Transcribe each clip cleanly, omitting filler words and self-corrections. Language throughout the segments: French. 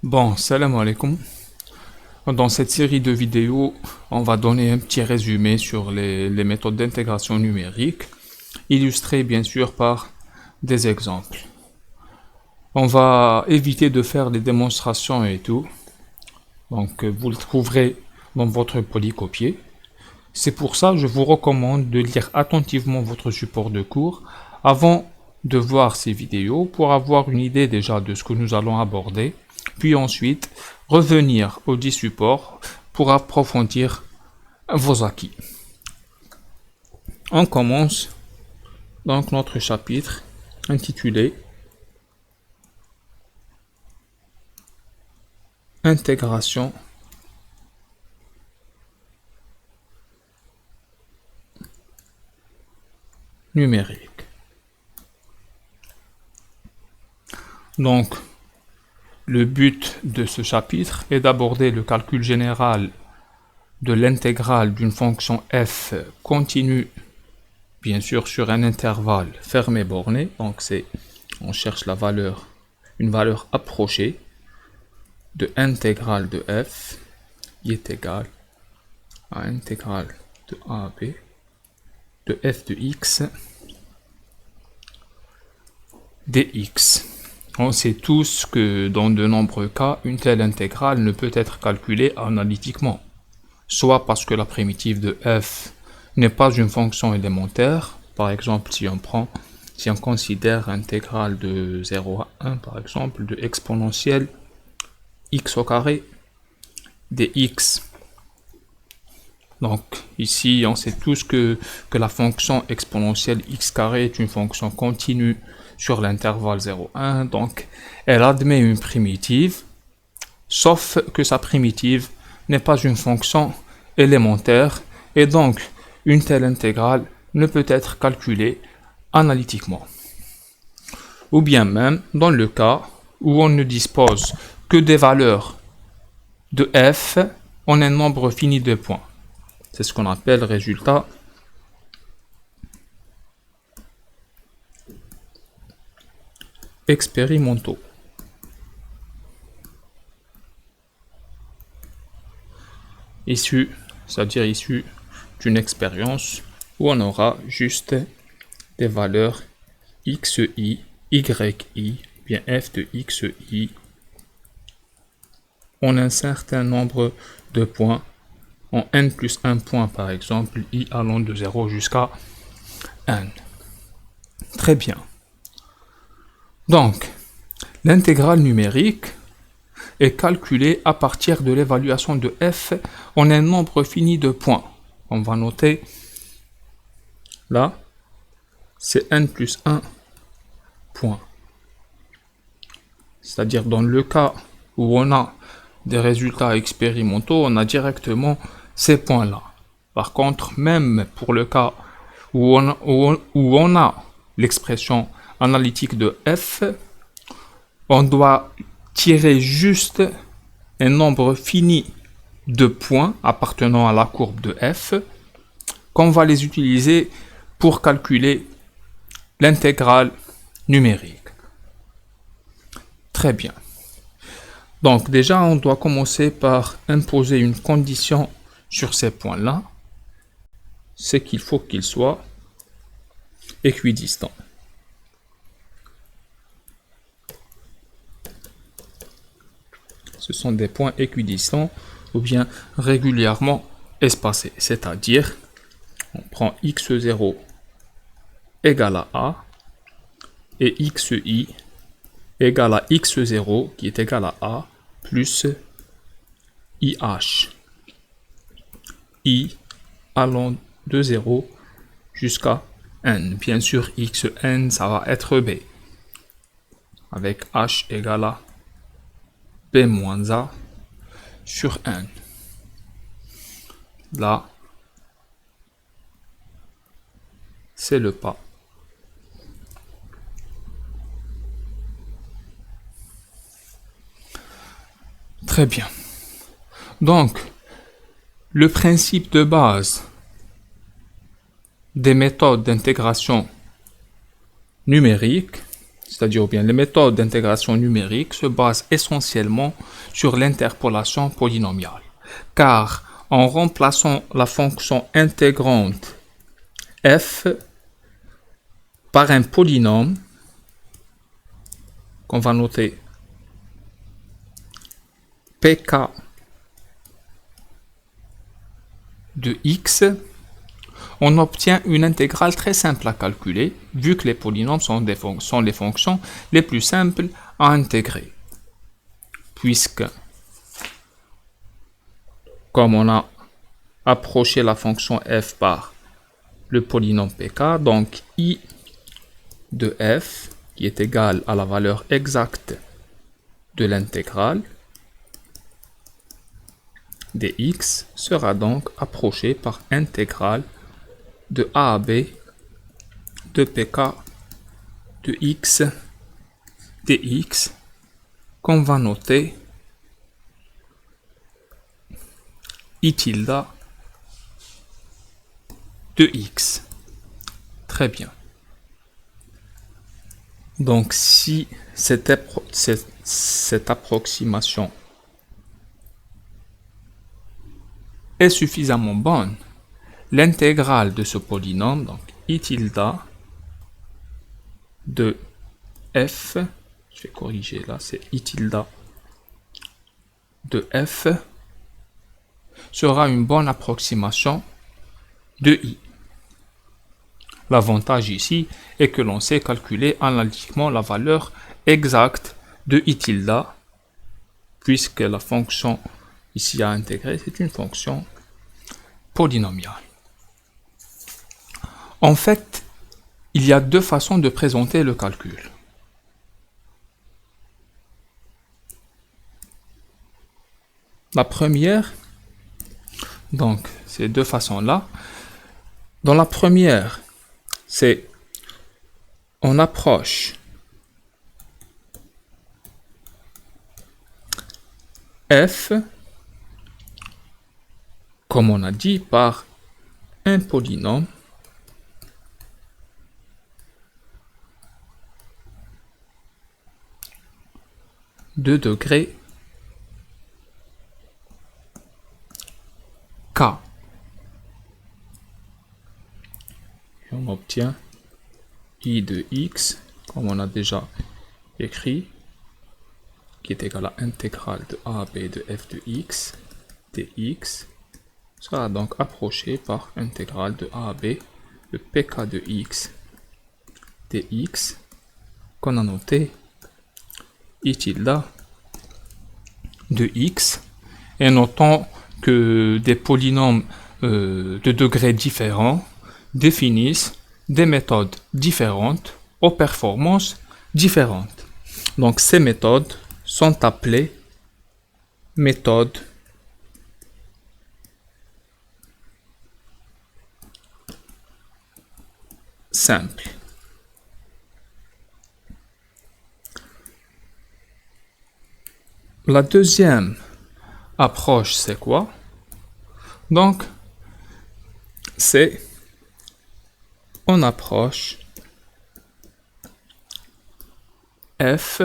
Bon, salam alaikum. Dans cette série de vidéos, on va donner un petit résumé sur les méthodes d'intégration numérique, illustrées bien sûr par des exemples. On va éviter de faire des démonstrations et tout, donc vous le trouverez dans votre polycopier. C'est pour ça que je vous recommande de lire attentivement votre support de cours avant de voir ces vidéos pour avoir une idée déjà de ce que nous allons aborder, puis ensuite revenir au dit support pour approfondir vos acquis. On commence donc notre chapitre intitulé Intégration numérique. Donc, le but de ce chapitre est d'aborder le calcul général de l'intégrale d'une fonction f continue, bien sûr sur un intervalle fermé borné. Donc on cherche une valeur approchée de intégrale de f qui est égale à intégrale de a à b de f de x dx. On sait tous que dans de nombreux cas, une telle intégrale ne peut être calculée analytiquement, soit parce que la primitive de f n'est pas une fonction élémentaire. Par exemple, si on considère intégrale de 0 à 1, par exemple, de exponentielle x au carré dx. Donc ici, on sait tous que la fonction exponentielle x carré est une fonction continue sur l'intervalle 0,1, donc elle admet une primitive, sauf que sa primitive n'est pas une fonction élémentaire, et donc une telle intégrale ne peut être calculée analytiquement. Ou bien même dans le cas où on ne dispose que des valeurs de f en un nombre fini de points. C'est ce qu'on appelle résultat expérimentaux. C'est-à-dire issus d'une expérience où on aura juste des valeurs xi, yi, bien f de xi, en un certain nombre de points, en n plus 1 point par exemple, i allant de 0 jusqu'à n. Très bien. Donc, l'intégrale numérique est calculée à partir de l'évaluation de f en un nombre fini de points. On va noter là, c'est n plus 1 point. C'est-à-dire dans le cas où on a des résultats expérimentaux, on a directement ces points-là. Par contre, même pour le cas où on a l'expression analytique de f, on doit tirer juste un nombre fini de points appartenant à la courbe de f, qu'on va les utiliser pour calculer l'intégrale numérique. Très bien. Donc déjà, on doit commencer par imposer une condition sur ces points-là, c'est qu'il faut qu'ils soient équidistants. Ce sont des points équidistants ou bien régulièrement espacés, c'est-à-dire on prend x0 égale à a et xi égale à x0 qui est égal à a plus ih, i allant de 0 jusqu'à n. Bien sûr, xn, ça va être b, avec h égale à b moins a sur n. Là, c'est le pas. Très bien. Donc, le principe de base des méthodes d'intégration numérique, c'est-à-dire bien les méthodes d'intégration numérique se basent essentiellement sur l'interpolation polynomiale, car en remplaçant la fonction intégrante f par un polynôme qu'on va noter pk de x, on obtient une intégrale très simple à calculer, vu que les polynômes sont les fonctions les plus simples à intégrer. Puisque, comme on a approché la fonction f par le polynôme pk, donc i de f, qui est égal à la valeur exacte de l'intégrale dx, sera donc approché par intégrale de a à b de pk de x dx, qu'on va noter i tilde de x. Très bien. Donc si cette approximation est suffisamment bonne, l'intégrale de ce polynôme, donc i tilde de f, je vais corriger là, c'est i tilde de f, sera une bonne approximation de i. L'avantage ici est que l'on sait calculer analytiquement la valeur exacte de i tilde, puisque la fonction ici à intégrer, c'est une fonction polynomiale. En fait, il y a deux façons de présenter le calcul. La première, donc ces deux façons-là, dans la première, c'est on approche f, comme on a dit, par un polynôme de degré k. Et on obtient i de x, comme on a déjà écrit, qui est égal à intégrale de a à b de f de x dx, sera donc approché par intégrale de a à b de pk de x dx, qu'on a noté i tilde de x, et notons que des polynômes de degrés différents définissent des méthodes différentes aux performances différentes. Donc ces méthodes sont appelées méthodes simples. La deuxième approche, c'est quoi? Donc, c'est on approche f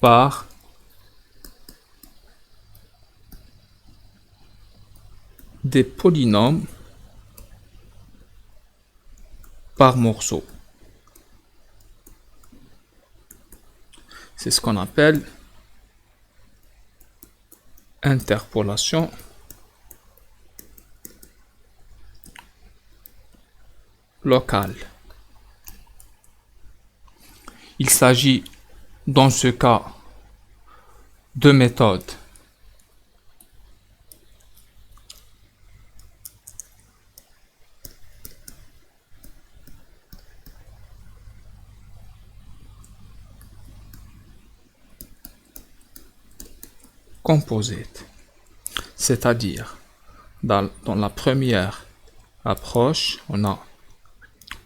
par des polynômes par morceau. C'est ce qu'on appelle interpolation locale. Il s'agit dans ce cas de méthodes composite, c'est-à-dire dans la première approche, on a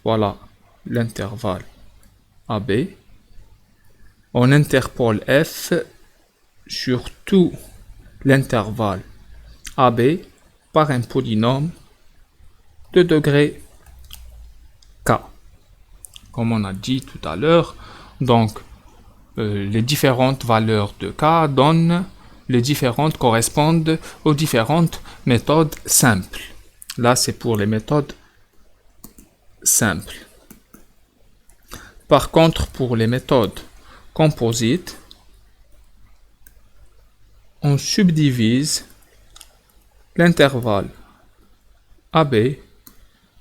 voilà l'intervalle AB, on interpole F sur tout l'intervalle AB par un polynôme de degré K. comme on a dit tout à l'heure. Donc, les différentes valeurs de K donnent les différentes correspondent aux différentes méthodes simples. Là, c'est pour les méthodes simples. Par contre, pour les méthodes composites, on subdivise l'intervalle AB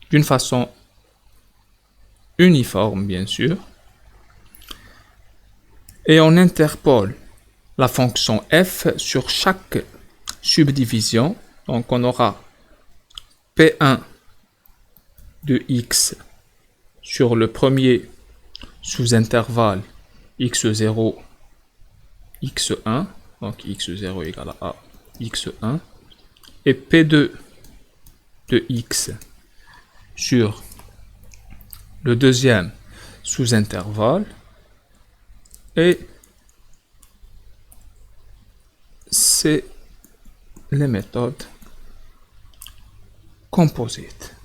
d'une façon uniforme, bien sûr, et on interpole la fonction f sur chaque subdivision. Donc on aura P1 de x sur le premier sous-intervalle x0, x1, donc x0 égale à x1, et P2 de x sur le deuxième sous-intervalle, et c'est les méthodes composites.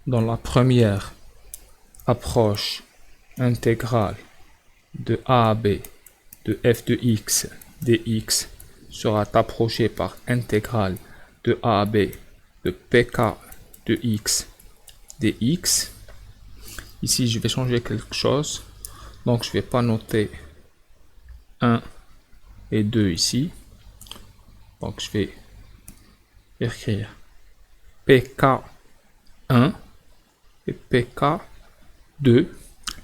Dans la première approche intégrale de a à b de f de x dx sera approchée par intégrale de a à b de pk de x dx. Ici, je vais changer quelque chose. Donc, je ne vais pas noter 1 et 2 ici. Donc, je vais écrire pk1 et pk2.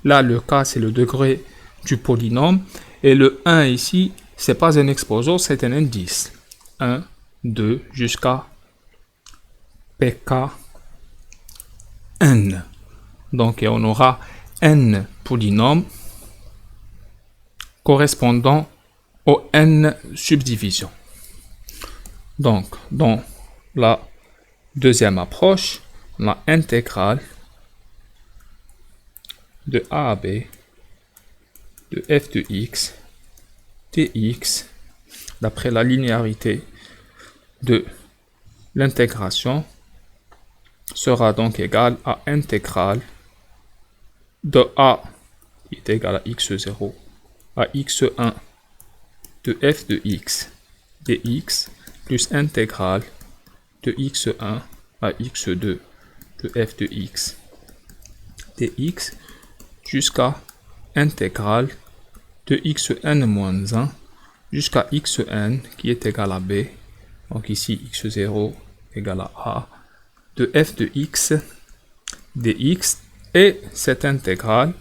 Là, le k, c'est le degré du polynôme. Et le 1 ici, c'est pas un exposant, c'est un indice. 1, 2, jusqu'à pkn. Donc, et on aura n polynômes correspondant aux n subdivisions. Donc, dans la deuxième approche, la intégrale de a à b de f de x dx, d'après la linéarité de l'intégration, sera donc égale à intégrale de a qui est égal à x0 à x1 de f de x dx plus intégrale de x1 à x2 de f de x dx jusqu'à intégrale de xn-1 jusqu'à xn qui est égal à b. Donc ici x0 égale à a de f de x dx, et cette intégrale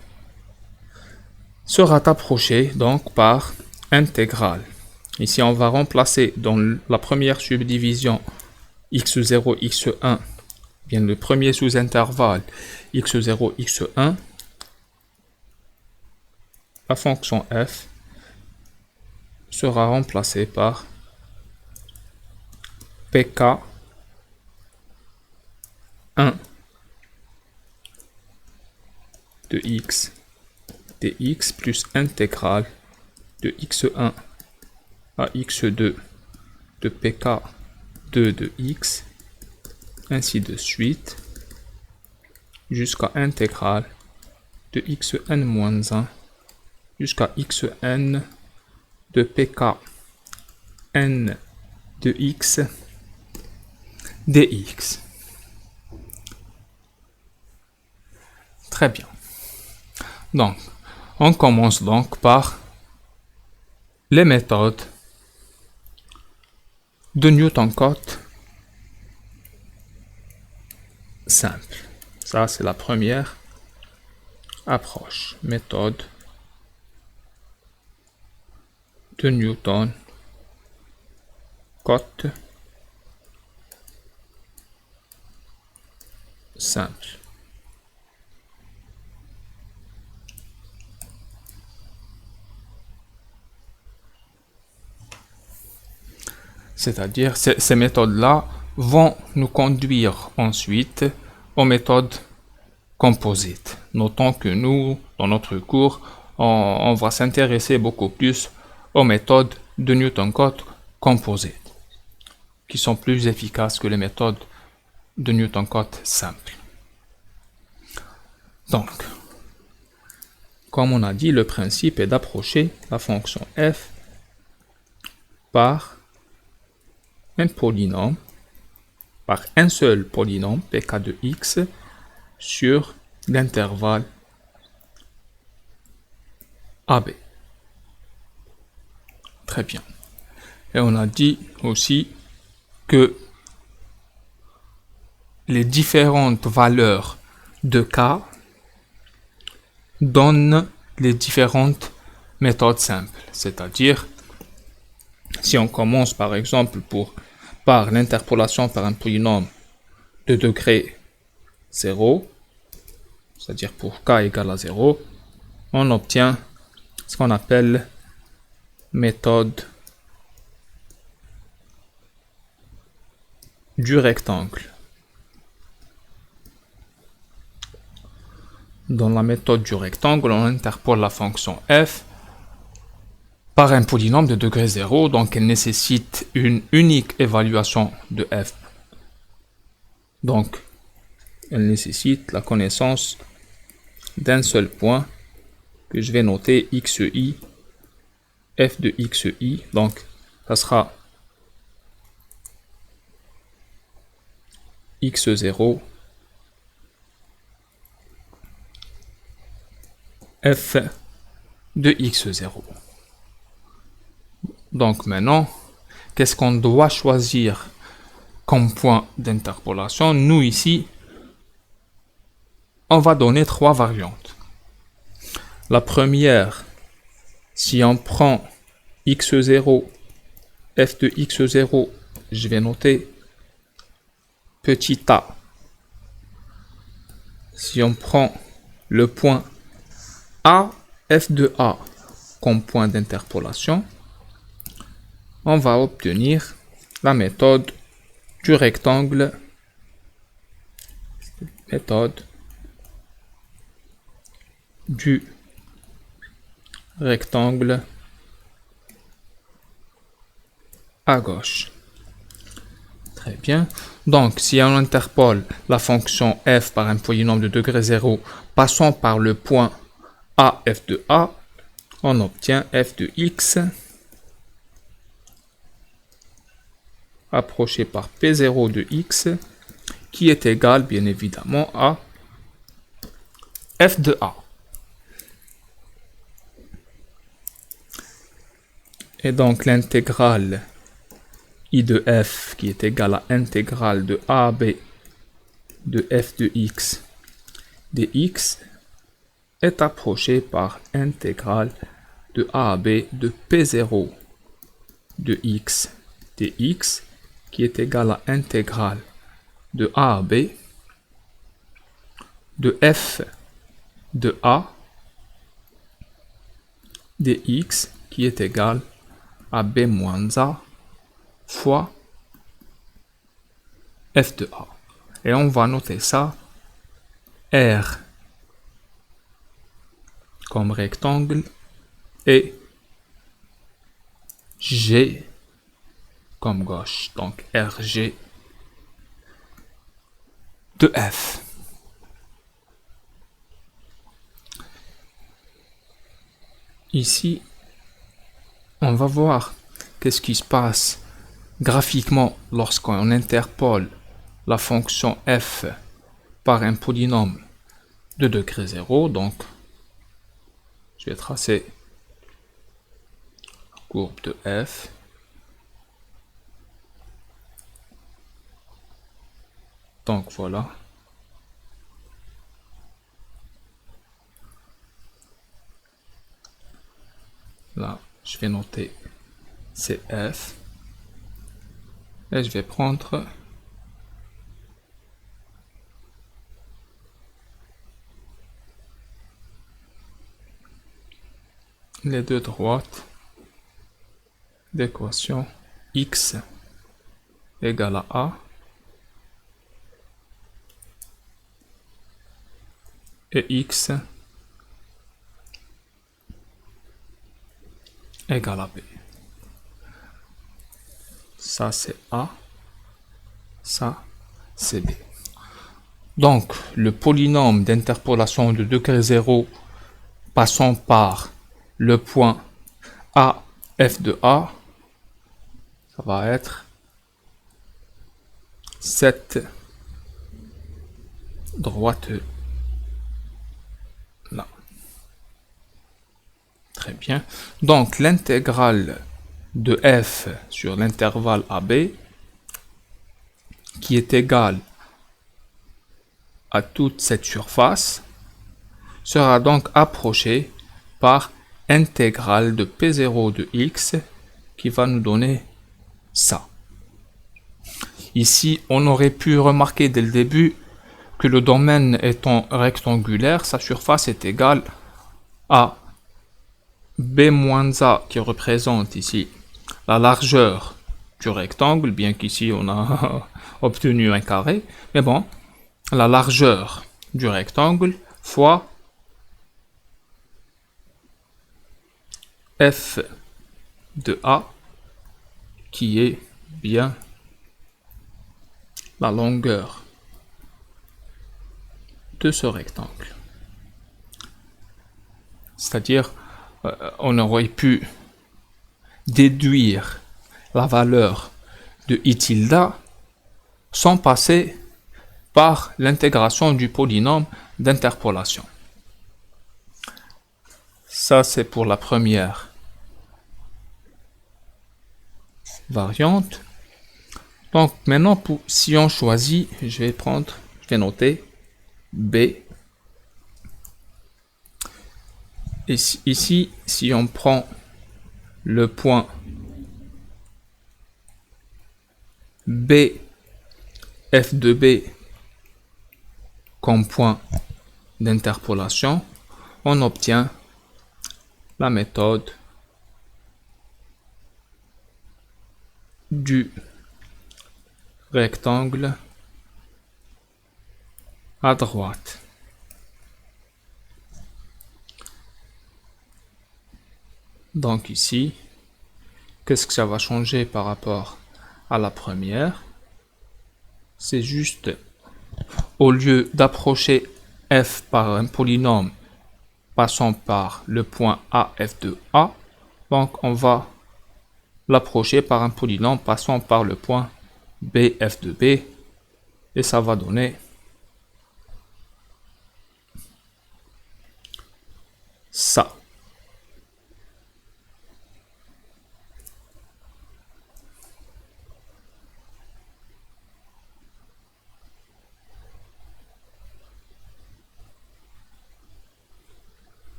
sera approchée donc par intégrale. Ici, on va remplacer dans la première subdivision x0, x1, bien le premier sous-intervalle x0, x1, la fonction f sera remplacée par pk1 de x dx plus intégrale de x1 à x2 de pk2 de x, ainsi de suite, jusqu'à intégrale de xn-1 jusqu'à xn de pkn de x dx. Très bien. Donc, on commence donc par les méthodes de Newton-Cotes simple. Ça, c'est la première approche. Méthode de Newton-Cotes simple. C'est-à-dire, ces méthodes-là vont nous conduire ensuite aux méthodes composites. Notons que nous, dans notre cours, on va s'intéresser beaucoup plus aux méthodes de Newton-Cotes composites, qui sont plus efficaces que les méthodes de Newton-Cotes simples. Donc, comme on a dit, le principe est d'approcher la fonction f par un polynôme, par un seul polynôme, pk de x, sur l'intervalle AB. Très bien. Et on a dit aussi que les différentes valeurs de k donnent les différentes méthodes simples. C'est-à-dire, si on commence par exemple par l'interpolation par un polynôme de degré 0, c'est-à-dire pour k égale à 0, on obtient ce qu'on appelle méthode du rectangle. Dans la méthode du rectangle, on interpole la fonction f par un polynôme de degré 0, donc elle nécessite une unique évaluation de f. Donc, elle nécessite la connaissance d'un seul point que je vais noter xi, f de xi, donc ça sera x0, f de x0. Donc maintenant, qu'est-ce qu'on doit choisir comme point d'interpolation? Nous ici, on va donner trois variantes. La première, si on prend x0, f de x0, je vais noter petit a. Si on prend le point a, f de a comme point d'interpolation, on va obtenir la méthode du rectangle, méthode du rectangle à gauche. Très bien. Donc, si on interpole la fonction f par un polynôme de degré 0, passant par le point a, f de a, on obtient f de x approché par p0 de x, qui est égal, bien évidemment, à f de a. Et donc, l'intégrale I de f qui est égale à intégrale de AB de f de x dx est approchée par intégrale de AB de P0 de x dx qui est égale à intégrale de AB de f de A dx qui est égal à B moins A fois f de A. Et on va noter ça R comme rectangle et G comme gauche. Donc RG de F. Ici, on va voir qu'est-ce qui se passe graphiquement lorsqu'on interpole la fonction f par un polynôme de degré 0. Donc, je vais tracer la courbe de f. Donc, voilà. Là, je vais noter CF. Et je vais prendre les deux droites d'équation x égale à A et x égale à B. Ça c'est A, ça c'est B. Donc, le polynôme d'interpolation de degré 0 passant par le point A, f de A, ça va être cette droite là. Très bien. Donc, l'intégrale de f sur l'intervalle AB, qui est égale à toute cette surface, sera donc approchée par intégrale de P0 de x, qui va nous donner ça. Ici, on aurait pu remarquer dès le début que le domaine étant rectangulaire, sa surface est égale à B moins A, qui représente ici la largeur du rectangle, bien qu'ici on a obtenu un carré, mais bon, la largeur du rectangle fois f de A, qui est bien la longueur de ce rectangle. C'est-à-dire, on aurait pu déduire la valeur de I tilde sans passer par l'intégration du polynôme d'interpolation. Ça, c'est pour la première variante. Donc, maintenant, si on choisit, je vais noter B. Et ici, si on prend le point B, f de B comme point d'interpolation, on obtient la méthode du rectangle à droite. Donc ici, qu'est-ce que ça va changer par rapport à la première? C'est juste, au lieu d'approcher f par un polynôme passant par le point A, f de A, donc on va l'approcher par un polynôme passant par le point B, f de B, et ça va donner ça.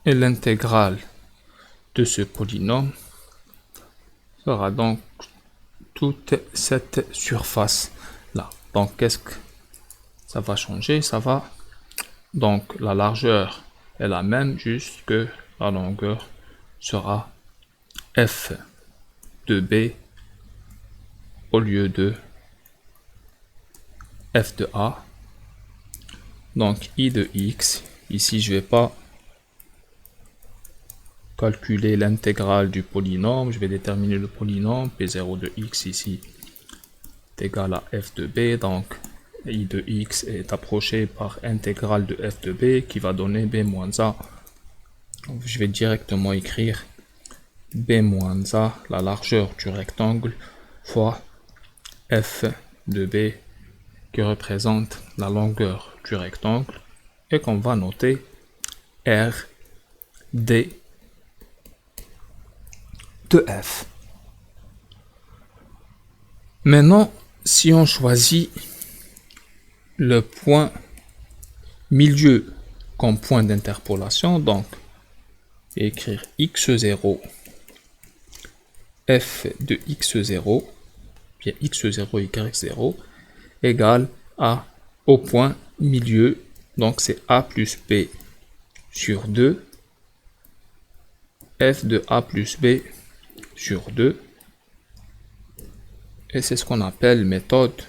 Et l'intégrale de ce polynôme sera donc toute cette surface là. Donc qu'est-ce que ça va changer? Ça va, donc la largeur est la même, juste que la longueur sera f de B au lieu de f de A. Donc I de X, ici je vais pas calculer l'intégrale du polynôme, je vais déterminer le polynôme, P0 de X ici est égal à f de B, donc I de X est approché par intégrale de f de B qui va donner B moins A. Donc, je vais directement écrire B moins A, la largeur du rectangle, fois f de B qui représente la longueur du rectangle et qu'on va noter R D de F. Maintenant, si on choisit le point milieu comme point d'interpolation, donc écrire x0 f de x0, bien x0 y0 égale à au point milieu, donc c'est a plus b sur 2, f de a plus b sur 2, et c'est ce qu'on appelle méthode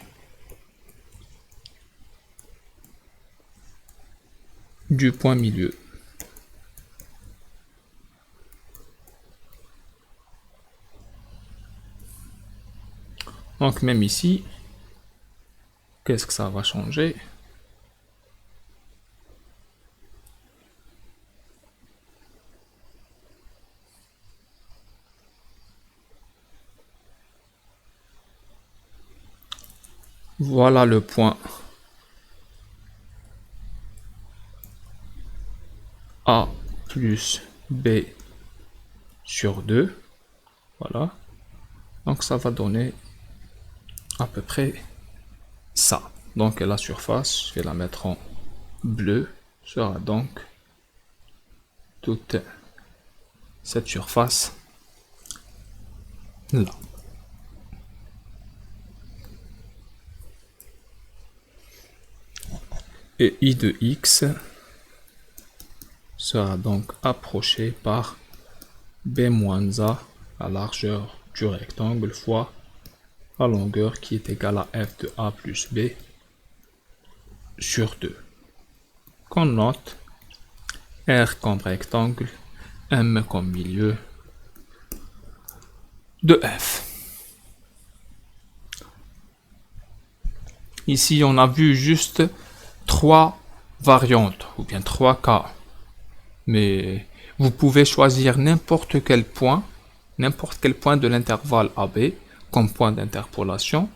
du point milieu. Donc même ici, qu'est-ce que ça va changer? Voilà le point A plus B sur 2. Voilà. Donc ça va donner à peu près ça. Donc la surface, je vais la mettre en bleu, sera donc toute cette surface là. Et I de X sera donc approché par B moins A, la largeur du rectangle, fois la longueur qui est égale à F de A plus B sur 2. Qu'on note R comme rectangle, M comme milieu de F. Ici, on a vu juste 3 variantes, ou bien 3 cas. Mais vous pouvez choisir n'importe quel point de l'intervalle AB comme point d'interpolation.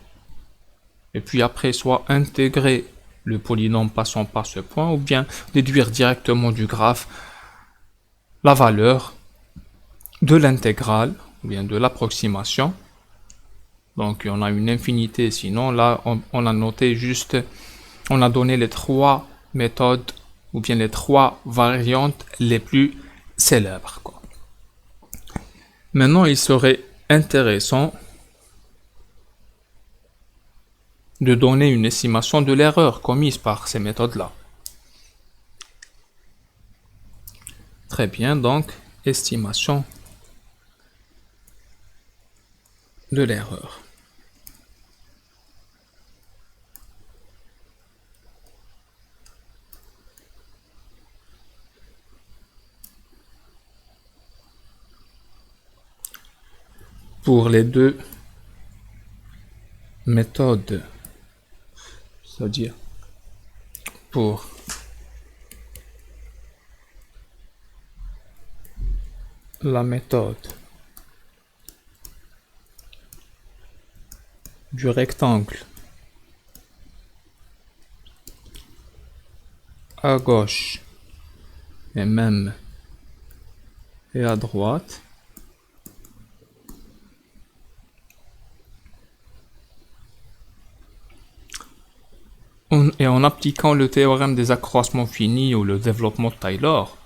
Et puis après, soit intégrer le polynôme passant par ce point, ou bien déduire directement du graphe la valeur de l'intégrale, ou bien de l'approximation. Donc on a une infinité, sinon là on a noté juste, on a donné les 3 méthodes, ou bien les 3 variantes les plus célèbres, quoi. Maintenant il serait intéressant de donner une estimation de l'erreur commise par ces méthodes-là. Très bien, donc, estimation de l'erreur. Pour les deux méthodes, c'est-à-dire pour la méthode du rectangle à gauche et même et à droite, et en appliquant le théorème des accroissements finis ou le développement de Taylor,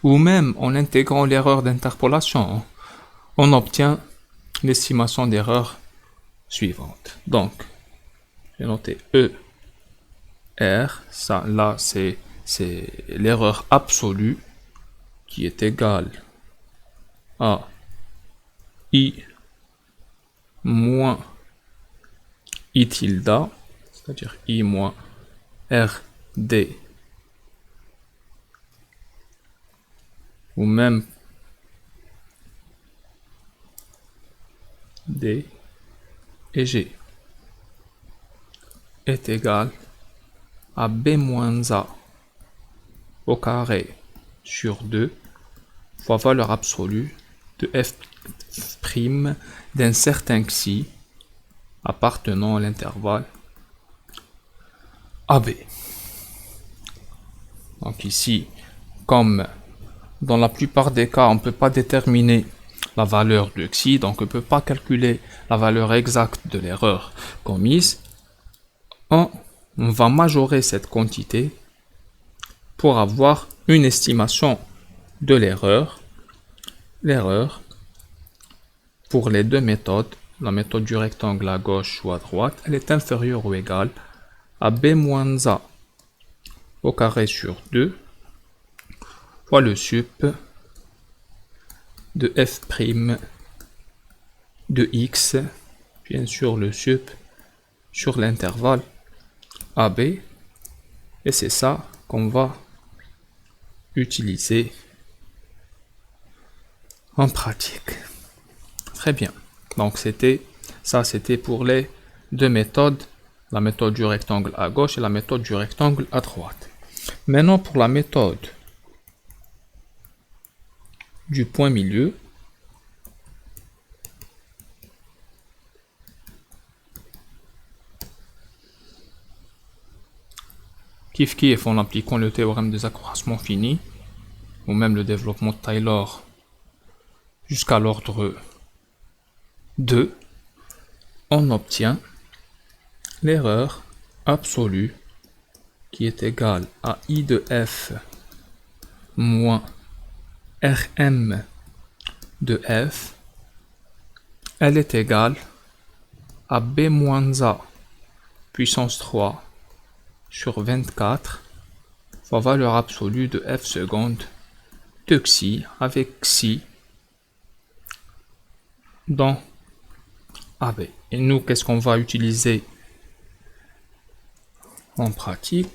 ou même en intégrant l'erreur d'interpolation, on obtient l'estimation d'erreur suivante. Donc, j'ai noté E, R, ça là c'est l'erreur absolue qui est égale à I moins I tilde, c'est-à-dire I moins R D, ou même D et G est égal à B moins A au carré sur 2 fois valeur absolue de F' d'un certain xi appartenant à l'intervalle AB. Donc ici, comme dans la plupart des cas, on ne peut pas déterminer la valeur de xi, donc on ne peut pas calculer la valeur exacte de l'erreur commise, on va majorer cette quantité pour avoir une estimation de l'erreur. L'erreur pour les deux méthodes, la méthode du rectangle à gauche ou à droite, elle est inférieure ou égale à B moins A au carré sur 2 fois le sup de F' de X, bien sûr le sup sur l'intervalle AB, et c'est ça qu'on va utiliser en pratique. Très bien. Donc c'était pour les deux méthodes, la méthode du rectangle à gauche et la méthode du rectangle à droite. Maintenant, pour la méthode du point milieu, kiff en appliquant le théorème des accroissements finis, ou même le développement de Taylor jusqu'à l'ordre 2, on obtient l'erreur absolue qui est égale à I de F moins Rm de F. Elle est égale à B moins A puissance 3 sur 24 fois valeur absolue de F seconde de xi avec xi dans AB. Et nous, qu'est-ce qu'on va utiliser en pratique?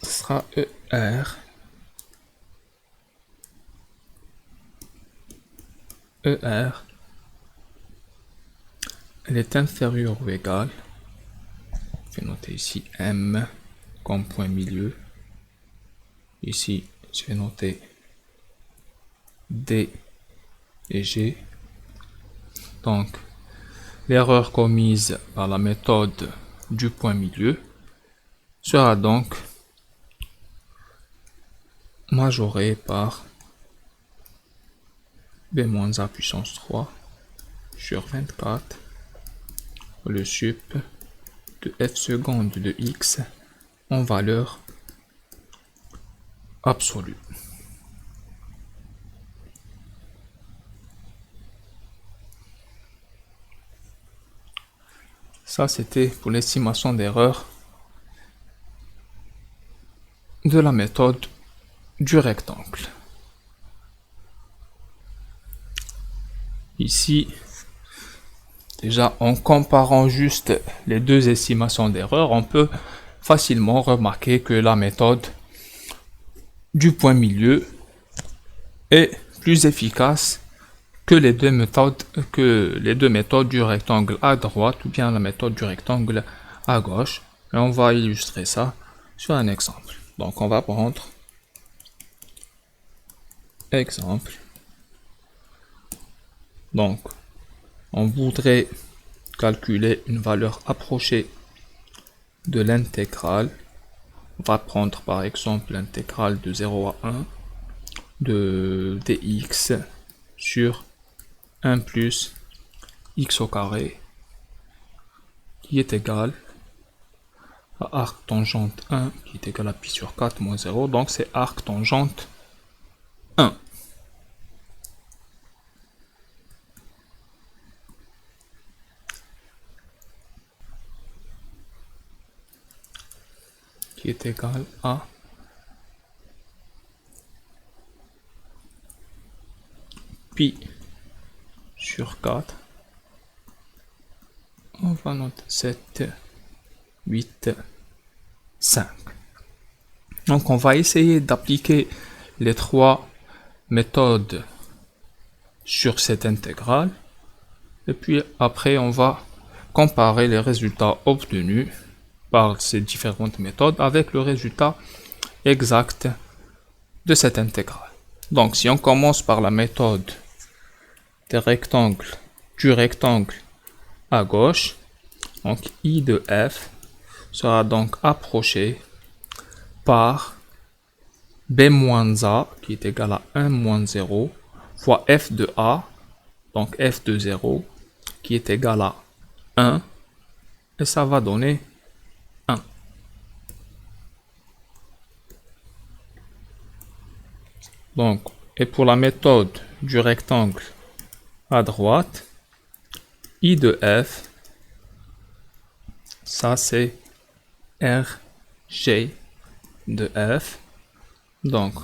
Ce sera ER elle est inférieure ou égale, je vais noter ici M comme point milieu, ici je vais noter D et G. Donc l'erreur commise par la méthode du point milieu sera donc majorée par B-A puissance 3 sur 24 le sup de F seconde de X en valeur absolue. Ça, c'était pour l'estimation d'erreur de la méthode du rectangle. Ici, déjà en comparant juste les deux estimations d'erreur, on peut facilement remarquer que la méthode du point milieu est plus efficace que les deux méthodes du rectangle à droite ou bien la méthode du rectangle à gauche. Et on va illustrer ça sur un exemple. Donc on va prendre exemple. Donc on voudrait calculer une valeur approchée de l'intégrale. On va prendre par exemple l'intégrale de 0 à 1 de dx sur 1 plus x au carré qui est égal à arc tangente 1 qui est égal à pi sur 4 moins 0. Donc c'est arc tangente 1. Qui est égal à pi sur 4. On va noter 7, 8, 5. Donc on va essayer d'appliquer les trois méthodes sur cette intégrale. Et puis après on va comparer les résultats obtenus par ces différentes méthodes avec le résultat exact de cette intégrale. Donc si on commence par la méthode du rectangle à gauche, donc I de F sera donc approché par B moins A qui est égal à 1 moins 0 fois F de A, donc F de 0 qui est égal à 1 et ça va donner 1. Donc, et pour la méthode du rectangle à droite, I de F, ça c'est RG de F. Donc,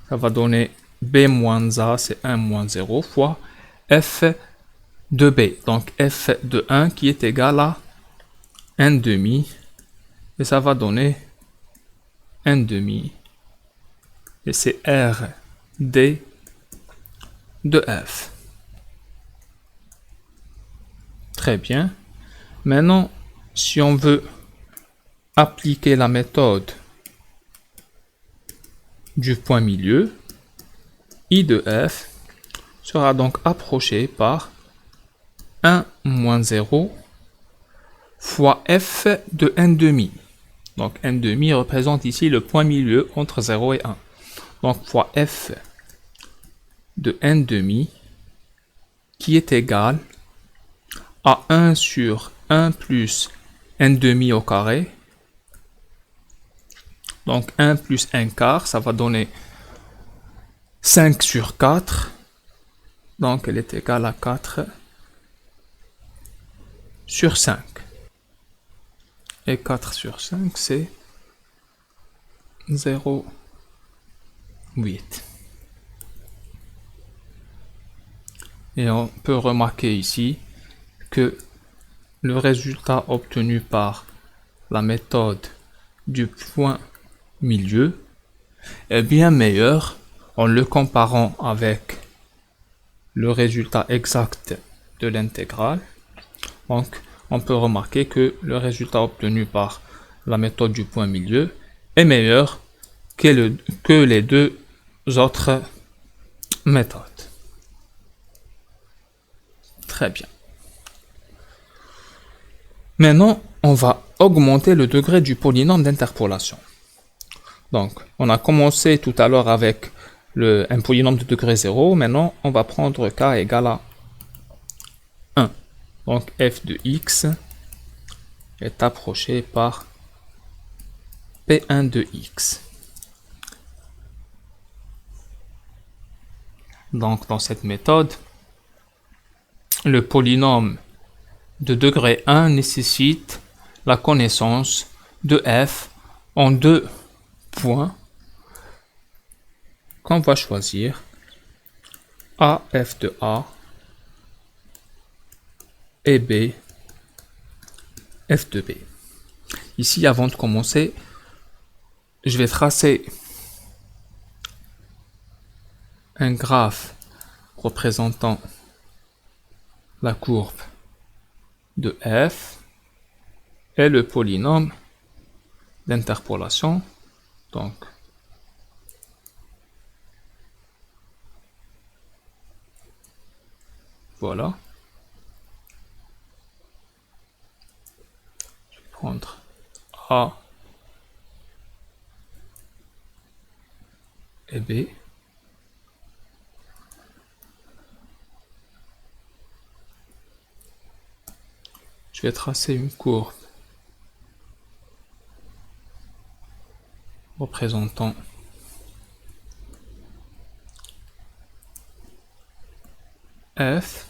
ça va donner B moins A, c'est 1 moins 0 fois F de B. Donc, F de 1 qui est égal à 1 demi. Et ça va donner 1 demi. Et c'est RD de F. Très bien. Maintenant, si on veut appliquer la méthode du point milieu, I de f sera donc approché par 1 moins 0 fois f de n demi. Donc n demi représente ici le point milieu entre 0 et 1. Donc fois f de n demi qui est égal à 1 sur 1 plus n demi au carré. Donc 1 plus 1 quart, ça va donner 5 sur 4. Donc elle est égale à 4 sur 5. Et 4 sur 5, c'est 0,8. Et on peut remarquer ici que le résultat obtenu par la méthode du point milieu est bien meilleur en le comparant avec le résultat exact de l'intégrale. Donc, on peut remarquer que le résultat obtenu par la méthode du point milieu est meilleur que les deux autres méthodes. Très bien. Maintenant, on va augmenter le degré du polynôme d'interpolation. Donc, on a commencé tout à l'heure avec un polynôme de degré 0. Maintenant, on va prendre k égale à 1. Donc, f de x est approché par P1 de x. Donc, dans cette méthode, le polynôme de degré 1 nécessite la connaissance de f en deux points qu'on va choisir, a f de a et b f de b. Ici, avant de commencer, je vais tracer un graphe représentant la courbe de f et le polynôme d'interpolation. Donc, voilà. Je vais prendre A et B. Je vais tracer une courbe représentant f.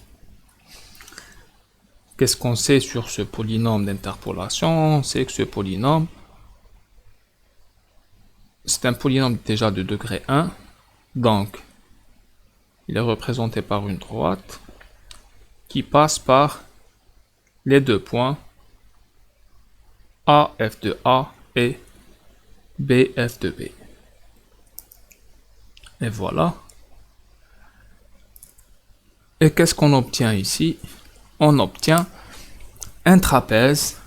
Qu'est-ce qu'on sait sur ce polynôme d'interpolation? On sait que ce polynôme, c'est un polynôme déjà de degré 1. Donc, il est représenté par une droite qui passe par les deux points A f de A et B f de B. Et voilà. Et qu'est-ce qu'on obtient ici? On obtient un trapèze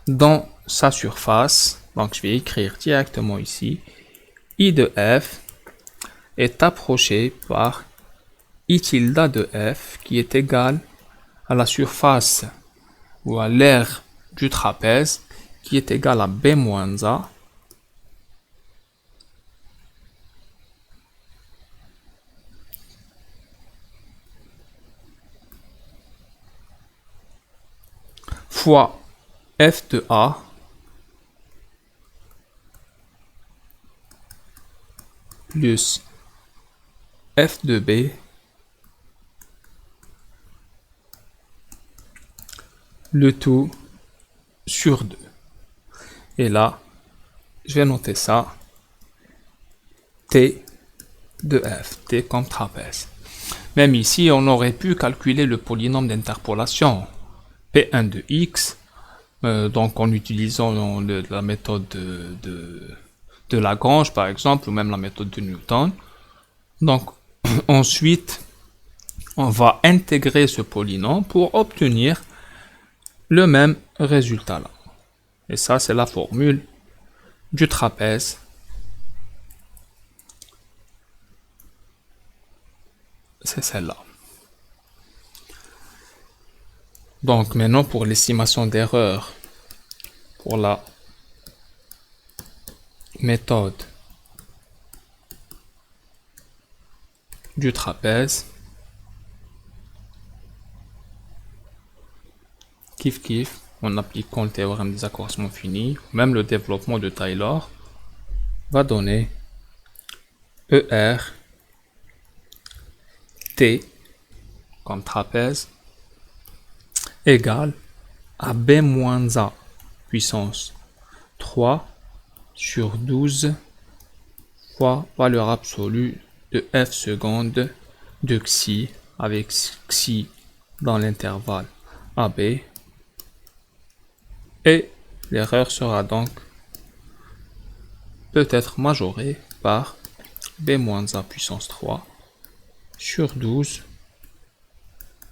dans sa surface. Donc je vais écrire directement ici. I de f est approché par I tilde de f qui est égal à la surface ou à l'aire du trapèze qui est égal à b moins a fois f de a plus f de b le tout sur 2. Et là, je vais noter ça, T de f, T comme trapèze. Même ici, on aurait pu calculer le polynôme d'interpolation P1 de x, donc en utilisant la méthode de Lagrange, par exemple, ou même la méthode de Newton. Donc, ensuite, on va intégrer ce polynôme pour obtenir le même résultat là. Et ça, c'est la formule du trapèze. C'est celle-là. Donc maintenant pour l'estimation d'erreur, pour la méthode du trapèze, kiff kiff, en appliquant le théorème des accroissements finis, même le développement de Taylor va donner ER T comme trapèze égale à B moins A puissance 3 sur 12 fois valeur absolue de F seconde de Xi avec Xi dans l'intervalle AB, et l'erreur sera donc peut-être majorée par B moins A puissance 3 sur 12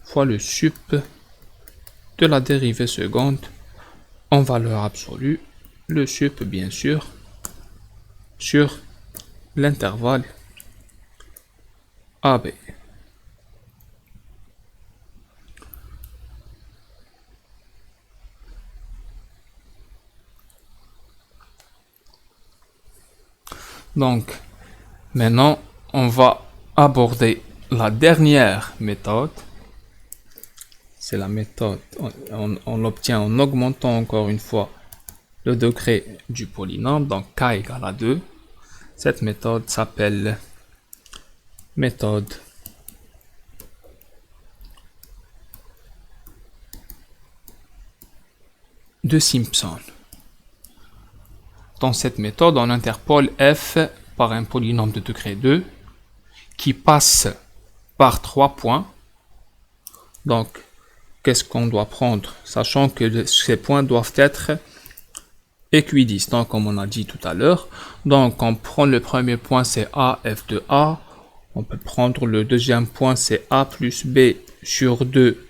fois le sup de la dérivée seconde en valeur absolue, le sup bien sûr, sur l'intervalle AB. Donc, maintenant, on va aborder la dernière méthode. C'est la méthode, on l'obtient en augmentant encore une fois le degré du polynôme, donc k égale à 2. Cette méthode s'appelle méthode de Simpson. Dans cette méthode, on interpole f par un polynôme de degré 2 qui passe par 3 points. Donc, qu'est-ce qu'on doit prendre? Sachant que ces points doivent être équidistants, comme on a dit tout à l'heure. Donc, on prend le premier point, c'est A, f de A. On peut prendre le deuxième point, c'est A plus B sur 2,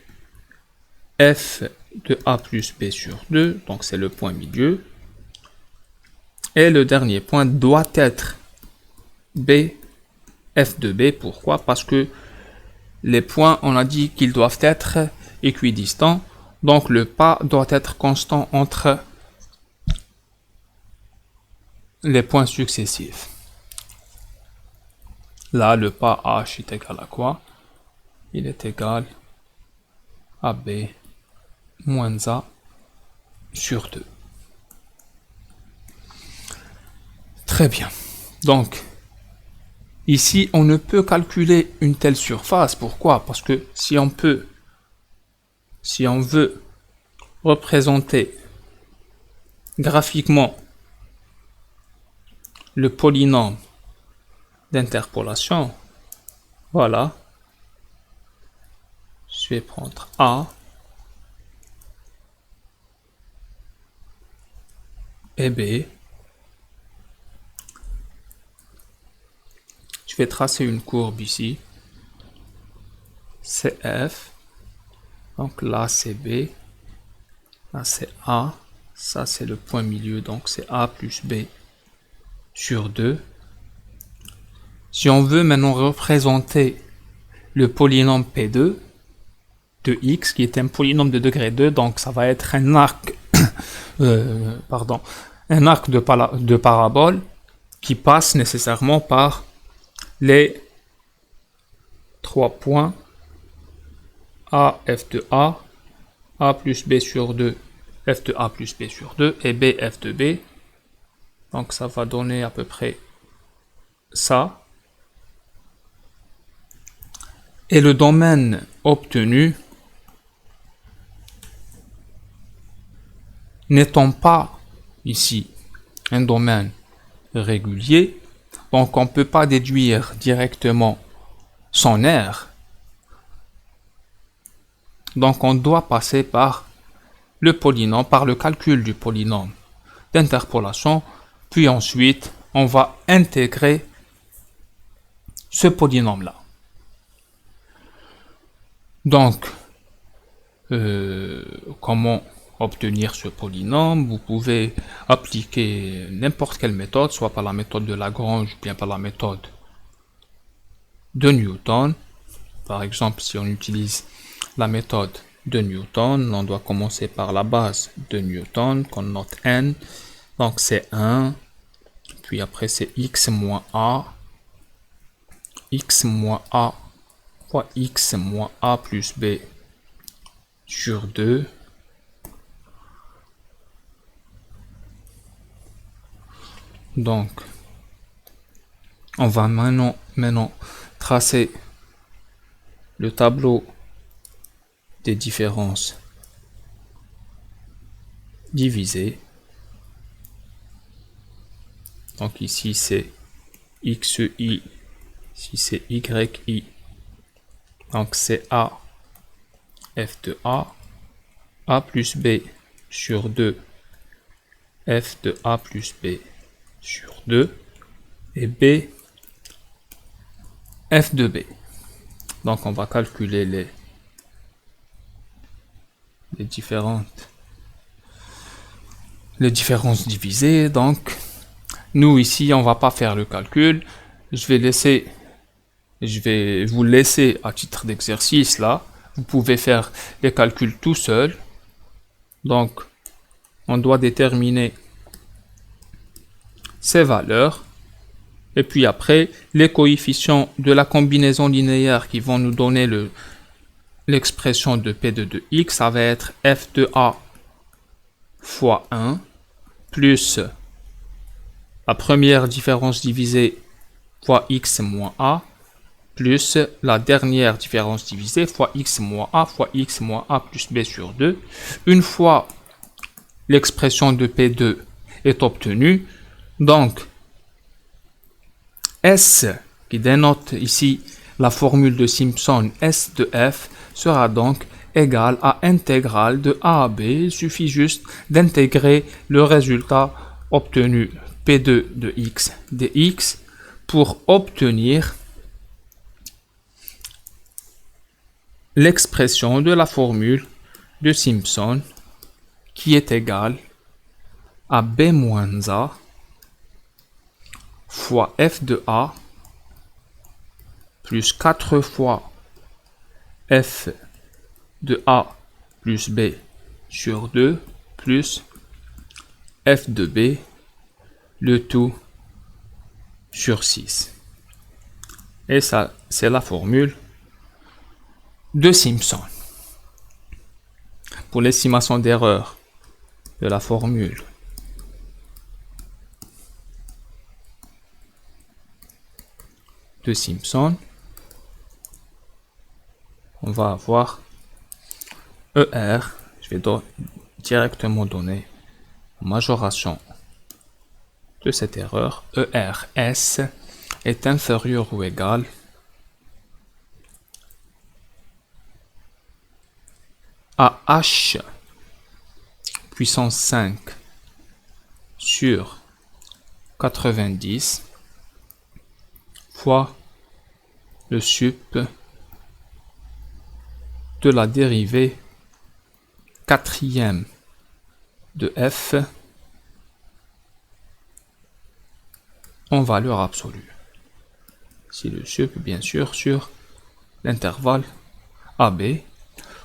f de A plus B sur 2. Donc, c'est le point milieu. Et le dernier point doit être B, f de B. Pourquoi? Parce que les points, on a dit qu'ils doivent être équidistants. Donc, le pas doit être constant entre les points successifs. Là, le pas H est égal à quoi? Il est égal à B moins A sur 2. Très bien. Donc, ici, on ne peut calculer une telle surface. Pourquoi? Parce que si on veut représenter graphiquement le polynôme d'interpolation, voilà, je vais prendre A et B. Je vais tracer une courbe ici, CF, donc là c'est B, là c'est A, ça c'est le point milieu, donc c'est A plus B sur 2. Si on veut maintenant représenter le polynôme P2 de x, qui est un polynôme de degré 2, donc ça va être un arc, un arc de parabole qui passe nécessairement par les 3 points A, f de A plus B sur 2, f de A plus B sur 2, et B, f de B. Donc ça va donner à peu près ça. Et le domaine obtenu n'étant pas ici un domaine régulier, donc on ne peut pas déduire directement son R. Donc on doit passer par le polynôme, par le calcul du polynôme d'interpolation, puis ensuite on va intégrer ce polynôme là. Donc comment obtenir ce polynôme, vous pouvez appliquer n'importe quelle méthode, soit par la méthode de Lagrange ou bien par la méthode de Newton. Par exemple, si on utilise la méthode de Newton, on doit commencer par la base de Newton qu'on note n, donc c'est 1, puis après c'est x moins a fois x moins a plus b sur 2 donc on va maintenant tracer le tableau des différences divisées. Donc ici c'est xi, ici c'est yi. Donc c'est a f de a plus b sur 2, f de a plus b sur 2, et b, f de b. Donc on va calculer les différences divisées. Donc nous ici on va pas faire le calcul, je vais vous laisser à titre d'exercice là, vous pouvez faire les calculs tout seul. Donc on doit déterminer ces valeurs et puis après les coefficients de la combinaison linéaire qui vont nous donner l'expression de P2 de x, ça va être f de a fois 1 plus la première différence divisée fois x moins a plus la dernière différence divisée fois x moins a plus b sur 2. Une fois l'expression de P2 est obtenue, donc S, qui dénote ici la formule de Simpson, S de f, sera donc égal à intégrale de a à b. Il suffit juste d'intégrer le résultat obtenu P2 de x dx pour obtenir l'expression de la formule de Simpson qui est égale à b moins a fois f de a plus 4 fois f de a plus b sur 2 plus f de b, le tout sur 6. Et ça, c'est la formule de Simpson. Pour l'estimation d'erreur de la formule de Simpson, on va avoir ER, je vais directement donner majoration de cette erreur, ERS est inférieur ou égal à H puissance 5 sur 90 fois le sup de la dérivée quatrième de f en valeur absolue. C'est le sup, bien sûr, sur l'intervalle AB,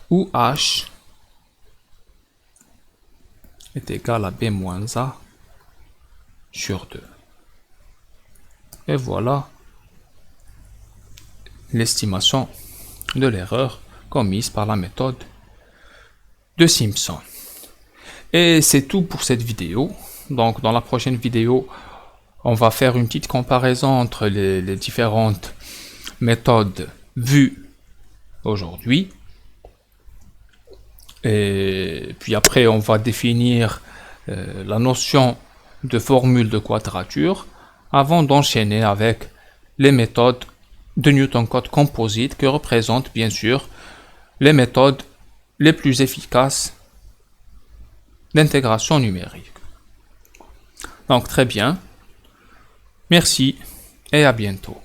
où h est égal à b moins a sur 2. Et voilà l'estimation de l'erreur commise par la méthode de Simpson. Et c'est tout pour cette vidéo. Donc dans la prochaine vidéo, on va faire une petite comparaison entre les différentes méthodes vues aujourd'hui. Et puis après, on va définir la notion de formule de quadrature avant d'enchaîner avec les méthodes de Newton-Code composite qui représentent bien sûr les méthodes les plus efficaces d'intégration numérique. Donc très bien, merci et à bientôt.